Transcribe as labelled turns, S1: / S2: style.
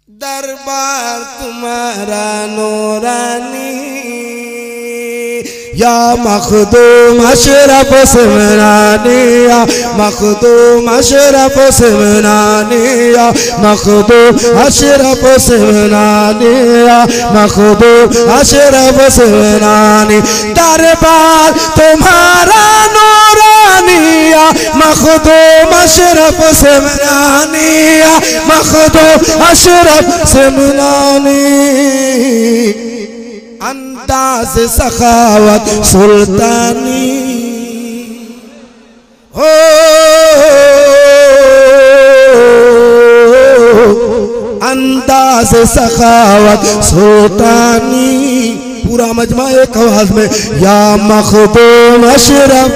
S1: दरबार तुम्हारा नूरानी या मखदूम अशरफ सिमरानी या मखदूम अशरफ सिमरानी या मखदूम अशरफ सिमरानी या मखदूम अशरफ सिमरानी दरबार तुम्हारा नूरानी या मखदूम अशरफ सिमरानी या मखदूम अशरफ सिमरानी अंदाज़ सखावत सुल्तानी हो अंदाज़ सखावत सुल्तानी पूरा मजमा एक आवाज में या मखदूम अशरफ